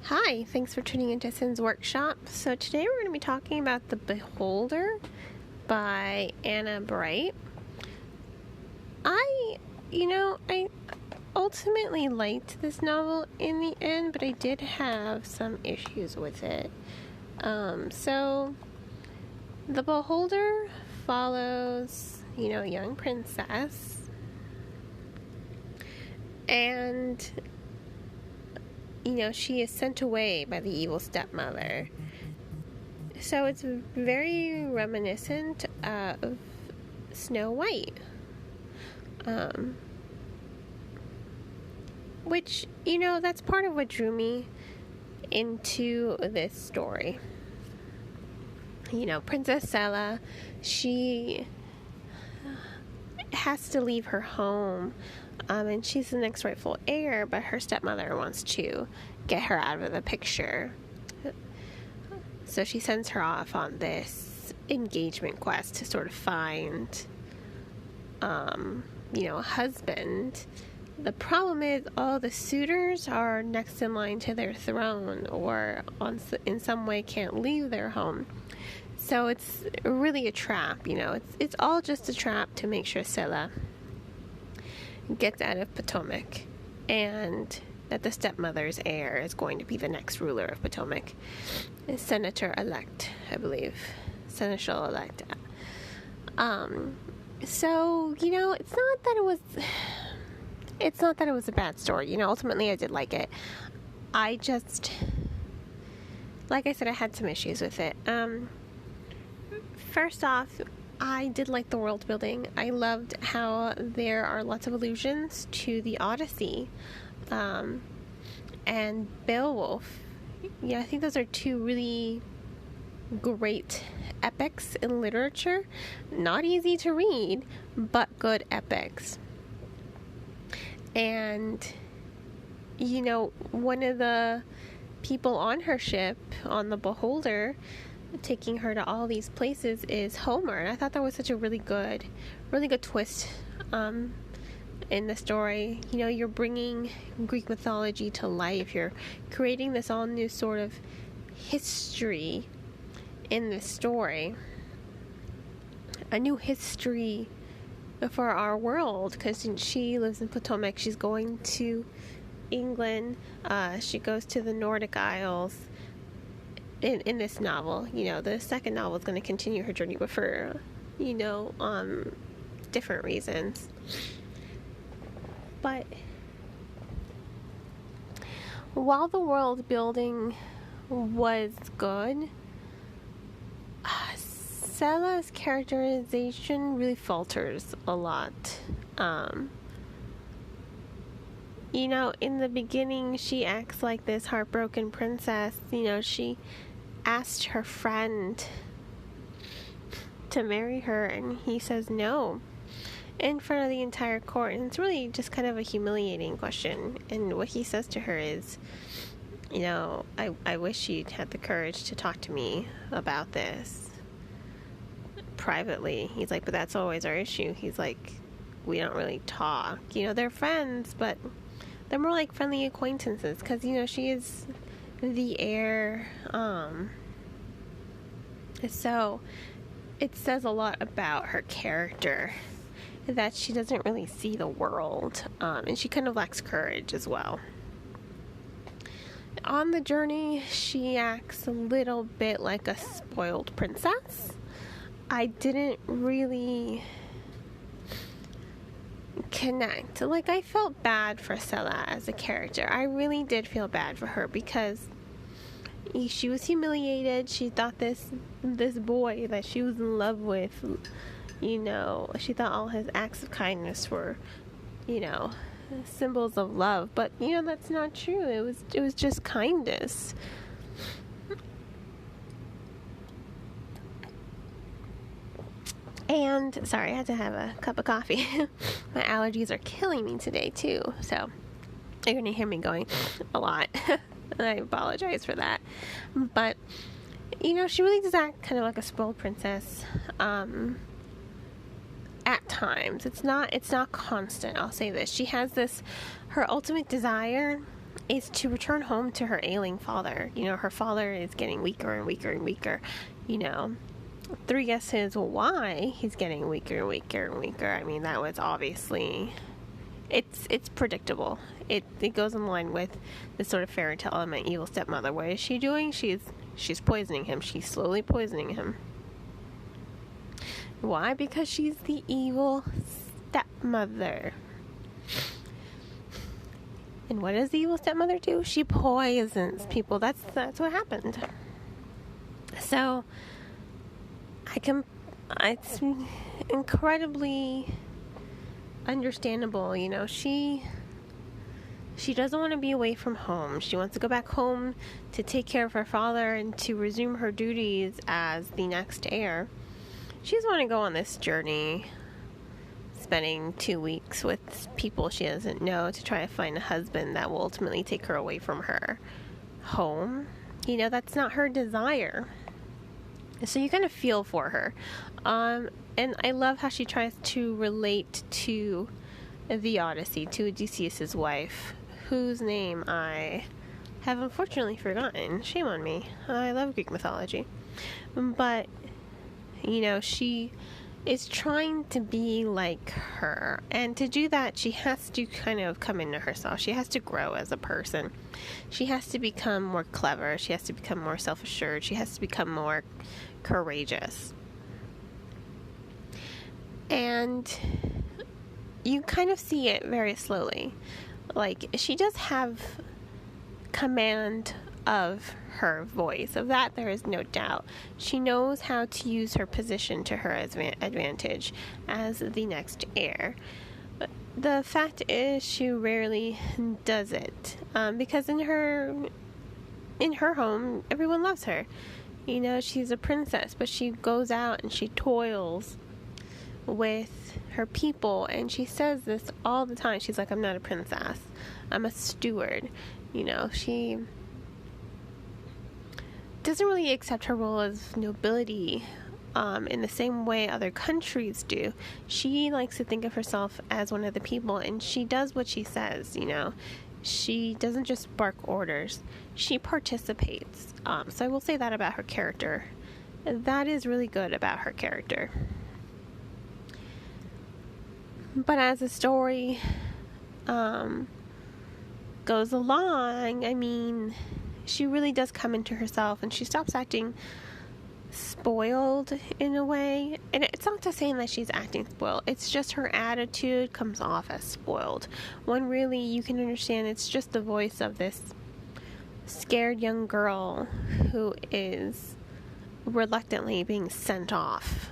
Hi, thanks for tuning into Sin's Workshop. So today we're going to be talking about The Beholder by Anna Bright. I ultimately liked this novel in the end, but I did have some issues with it. So The Beholder follows, a young princess, and she is sent away by the evil stepmother. So it's very reminiscent of Snow White. Which, that's part of what drew me into this story. Princess Sela, she has to leave her home. And she's the next rightful heir, but her stepmother wants to get her out of the picture. So she sends her off on this engagement quest to sort of find, a husband. The problem is all the suitors are next in line to their throne or in some way can't leave their home. So it's really a trap, It's all just a trap to make sure Sela gets out of Potomac, and that the stepmother's heir is going to be the next ruler of Potomac, Senator-elect, I believe, Seneschal-elect. So it's not that it was a bad story. Ultimately I did like it. I just, like I said, I had some issues with it. First off, I did like the world building. I loved how there are lots of allusions to the Odyssey and Beowulf. I think those are two really great epics in literature. Not easy to read, but good epics. And, one of the people on her ship, on the Beholder, taking her to all these places is Homer, and I thought that was such a really good twist in the story. You're bringing Greek mythology to life. You're creating this all new sort of history in this story, a new history for our world, because she lives in Potomac. She's going to England. She goes to the Nordic Isles. In this novel, the second novel is going to continue her journey, but for, different reasons. But while the world building was good, Sela's characterization really falters a lot. In the beginning, she acts like this heartbroken princess. She asked her friend to marry her, and he says no in front of the entire court, and it's really just kind of a humiliating question. And what he says to her is, I wish she'd had the courage to talk to me about this privately. He's like, but that's always our issue. He's like, we don't really talk. They're friends, but they're more like friendly acquaintances, because she is the heir. So it says a lot about her character that she doesn't really see the world, and she kind of lacks courage as well. On the journey, she acts a little bit like a spoiled princess. I didn't really connect. I felt bad for Sela as a character. I really did feel bad for her, because she was humiliated. She thought this boy that she was in love with, she thought all his acts of kindness were, symbols of love. But, that's not true. It was just kindness. And, sorry, I had to have a cup of coffee. My allergies are killing me today, too. So, you're going to hear me going a lot. I apologize for that. But, she really does act kind of like a spoiled princess. At times. It's not constant, I'll say this. She has her ultimate desire is to return home to her ailing father. Her father is getting weaker and weaker and weaker. 3 guesses why he's getting weaker and weaker and weaker. I mean, that was obviously, it's predictable. It goes in line with the sort of fairy tale element, evil stepmother. What is she doing? She's poisoning him. She's slowly poisoning him. Why? Because she's the evil stepmother. And what does the evil stepmother do? She poisons people. That's what happened. So it's incredibly understandable. She doesn't want to be away from home. She wants to go back home to take care of her father and to resume her duties as the next heir. She doesn't want to go on this journey, spending 2 weeks with people she doesn't know to try to find a husband that will ultimately take her away from her home. That's not her desire. So you kind of feel for her. And I love how she tries to relate to the Odyssey, to Odysseus' wife, whose name I have unfortunately forgotten. Shame on me. I love Greek mythology. But, she is trying to be like her. And to do that, she has to kind of come into herself. She has to grow as a person. She has to become more clever. She has to become more self-assured. She has to become more courageous. And you kind of see it very slowly. Like, she does have command of her voice. Of that, there is no doubt. She knows how to use her position to her advantage as the next heir. But the fact is, she rarely does it. Because in her home, everyone loves her. She's a princess, but she goes out and she toils with her people, and she says this all the time. She's like, I'm not a princess, I'm a steward. She doesn't really accept her role as nobility in the same way other countries do. She likes to think of herself as one of the people, and she does what she says. She doesn't just bark orders, she participates. So I will say that about her character. That is really good about her character. But as the story goes along, I mean, she really does come into herself, and she stops acting spoiled in a way. And it's not to say that she's acting spoiled. It's just her attitude comes off as spoiled. When really you can understand it's just the voice of this scared young girl who is reluctantly being sent off.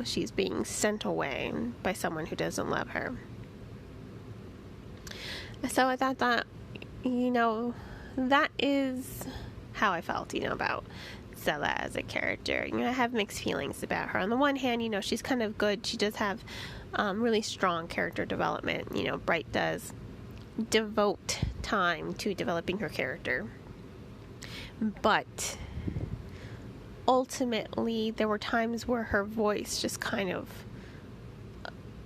She's being sent away by someone who doesn't love her. So I thought that, that is how I felt, about Stella as a character. I have mixed feelings about her. On the one hand, she's kind of good. She does have really strong character development. Bright does devote time to developing her character. But ultimately, there were times where her voice just kind of,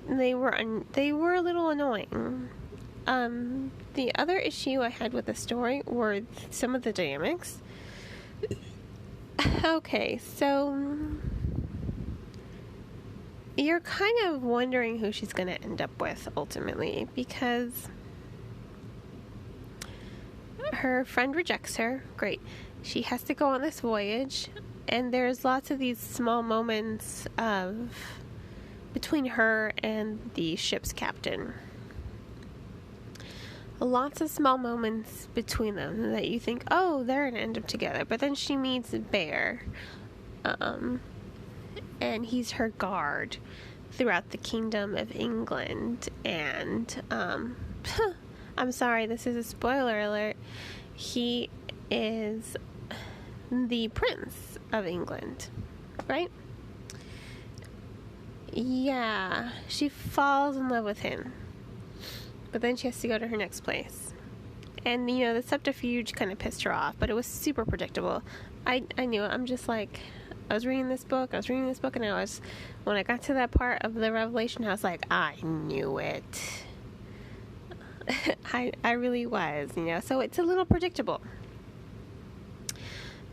they were a little annoying. The other issue I had with the story were some of the dynamics. Okay, so you're kind of wondering who she's going to end up with ultimately, because her friend rejects her. Great. She has to go on this voyage, and there's lots of these small moments between her and the ship's captain. Lots of small moments between them that you think, oh, they're going to end up together. But then she meets Bear, and he's her guard throughout the Kingdom of England. And, I'm sorry, this is a spoiler alert. He is the Prince of England, right? Yeah, she falls in love with him. But then she has to go to her next place. And, the subterfuge kind of pissed her off, but it was super predictable. I knew it. I'm just like, I was reading this book, and when I got to that part of the revelation, I was like, I knew it. I really was, so it's a little predictable.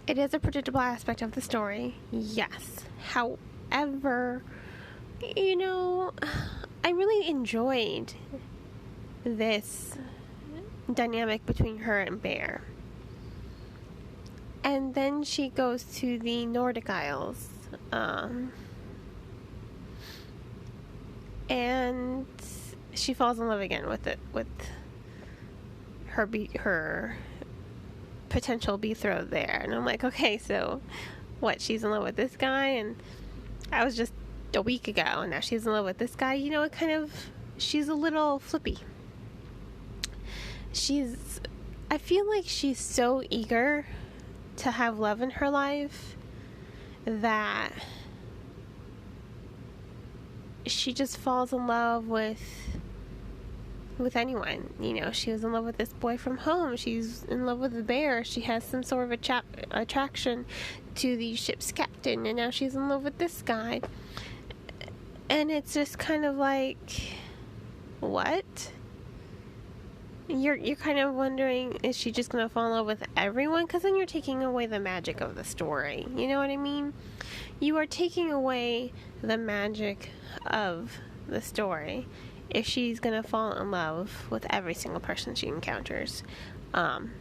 It is a predictable aspect of the story, yes. However, I really enjoyed this dynamic between her and Bear. And then she goes to the Nordic Isles, and she falls in love again with her potential betrothed there. And I'm like, okay, so what? She's in love with this guy, and I was just a week ago, and now she's in love with this guy. She's a little flippy. I feel like she's so eager to have love in her life that she just falls in love with anyone. She was in love with this boy from home. She's in love with the bear. She has some sort of attraction to the ship's captain, and now she's in love with this guy. And it's just kind of like, what? You're kind of wondering, is she just going to fall in love with everyone? Because then you're taking away the magic of the story. You know what I mean? You are taking away the magic of the story if she's going to fall in love with every single person she encounters. I'm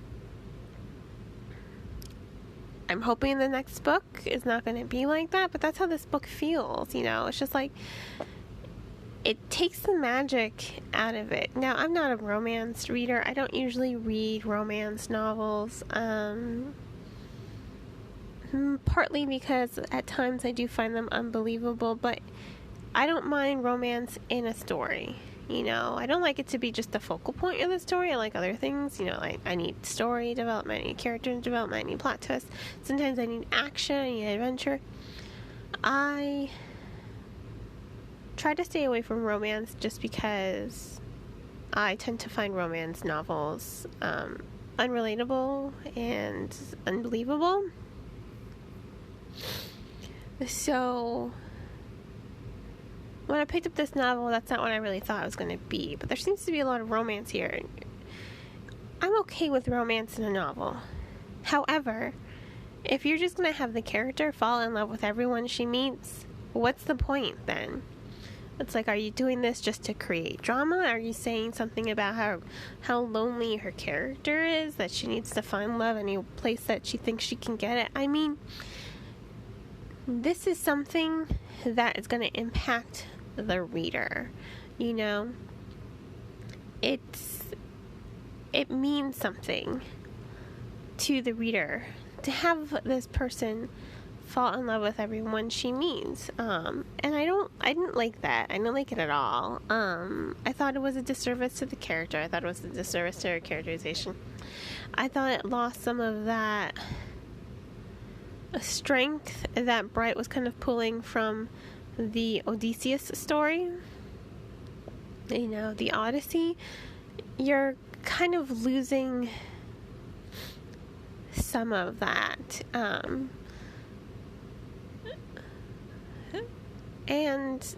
hoping the next book is not going to be like that, but that's how this book feels. It's just like, it takes the magic out of it. Now, I'm not a romance reader. I don't usually read romance novels, partly because at times I do find them unbelievable, but I don't mind romance in a story. I don't like it to be just the focal point of the story. I like other things. I need story development, I need character development, I need plot twists. Sometimes I need action, I need adventure. I try to stay away from romance just because I tend to find romance novels unrelatable and unbelievable. So when I picked up this novel, that's not what I really thought it was going to be, but there seems to be a lot of romance here. I'm okay with romance in a novel. However, if you're just going to have the character fall in love with everyone she meets, what's the point then? It's like, are you doing this just to create drama? Are you saying something about how lonely her character is, that she needs to find love any place that she thinks she can get it? I mean, this is something that is going to impact the reader. It means something to the reader to have this person fall in love with everyone she meets. And I didn't like that. I didn't like it at all. I thought it was a disservice to the character. I thought it was a disservice to her characterization. I thought it lost some of that strength that Bright was kind of pulling from the Odysseus story. The Odyssey. You're kind of losing some of that. And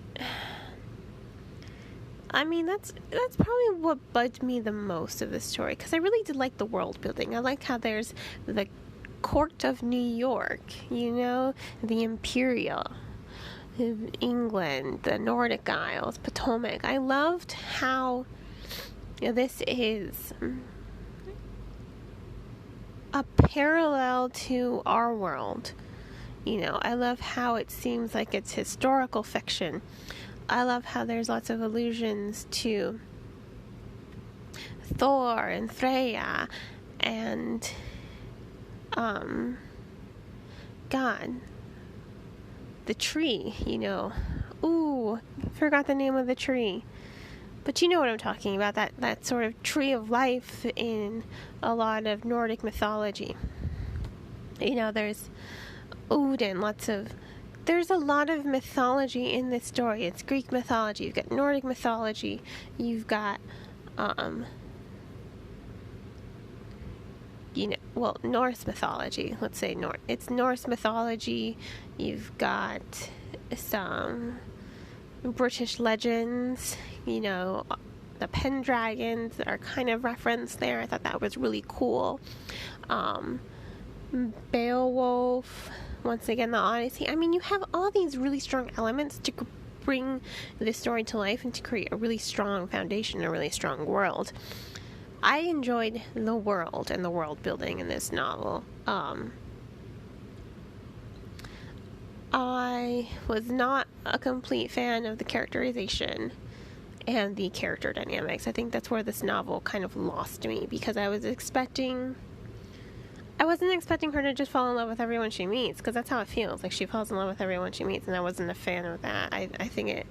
I mean, that's probably what bugged me the most of the story, because I really did like the world building. I like how there's the court of New York, the Imperial, England, the Nordic Isles, Potomac. I loved how this is a parallel to our world. I love how it seems like it's historical fiction. I love how there's lots of allusions to Thor and Freya and God, the tree, Ooh, forgot the name of the tree. But you know what I'm talking about, that sort of tree of life in a lot of Nordic mythology. There's Odin, there's a lot of mythology in this story. It's Greek mythology, you've got Nordic mythology, you've got Norse mythology. Let's say it's Norse mythology. You've got some British legends, the Pendragons are kind of referenced there. I thought that was really cool. Beowulf, once again, the Odyssey. I mean, you have all these really strong elements to bring this story to life and to create a really strong foundation, a really strong world. I enjoyed the world and the world building in this novel. I was not a complete fan of the characterization and the character dynamics. I think that's where this novel kind of lost me, because I wasn't expecting her to just fall in love with everyone she meets, because that's how it feels. Like, she falls in love with everyone she meets, and I wasn't a fan of that. I think it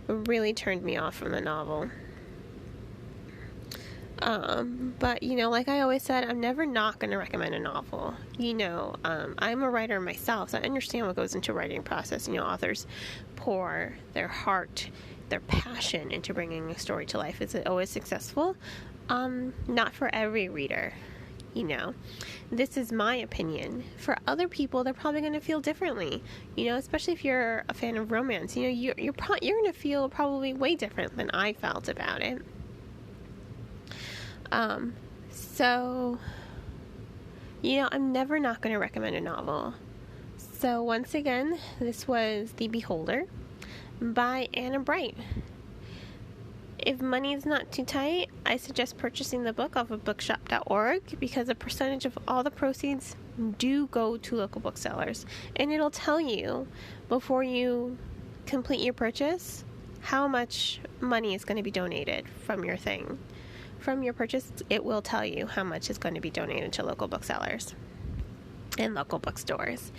really turned me off from the novel. But, like I always said, I'm never not going to recommend a novel. I'm a writer myself, so I understand what goes into writing process. Authors pour their heart, their passion into bringing a story to life. Is it always successful? Not for every reader. This is my opinion. For other people, they're probably going to feel differently. Especially if you're a fan of romance. You're going to feel probably way different than I felt about it. So, I'm never not going to recommend a novel. So, once again, this was The Beholder by Anna Bright. If money is not too tight, I suggest purchasing the book off of bookshop.org, because a percentage of all the proceeds do go to local booksellers. And it'll tell you, before you complete your purchase, how much money is going to be donated from your thing. From your purchase, it will tell you how much is going to be donated to local booksellers and local bookstores.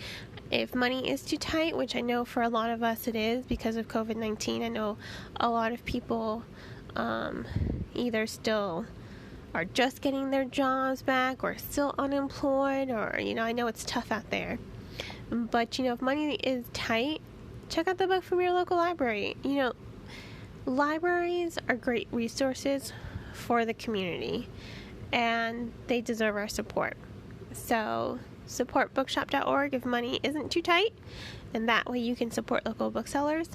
If money is too tight, which I know for a lot of us it is because of COVID-19, I know a lot of people either still are just getting their jobs back or still unemployed, or, I know it's tough out there. But, if money is tight, check out the book from your local library. Libraries are great resources for the community, and they deserve our support. So support bookshop.org if money isn't too tight, and that way you can support local booksellers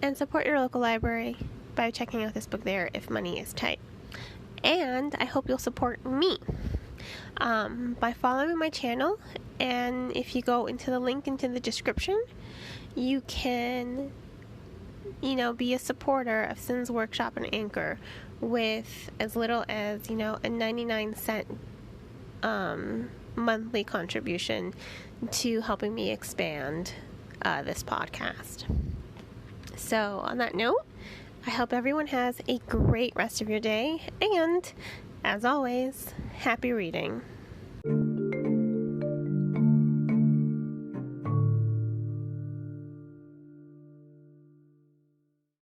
and support your local library by checking out this book there if money is tight. And I hope you'll support me by following my channel, and if you go into the link into the description, you can be a supporter of Sin's Workshop and Anchor with as little as, a 99-cent monthly contribution to helping me expand this podcast. So, on that note, I hope everyone has a great rest of your day, and, as always, happy reading.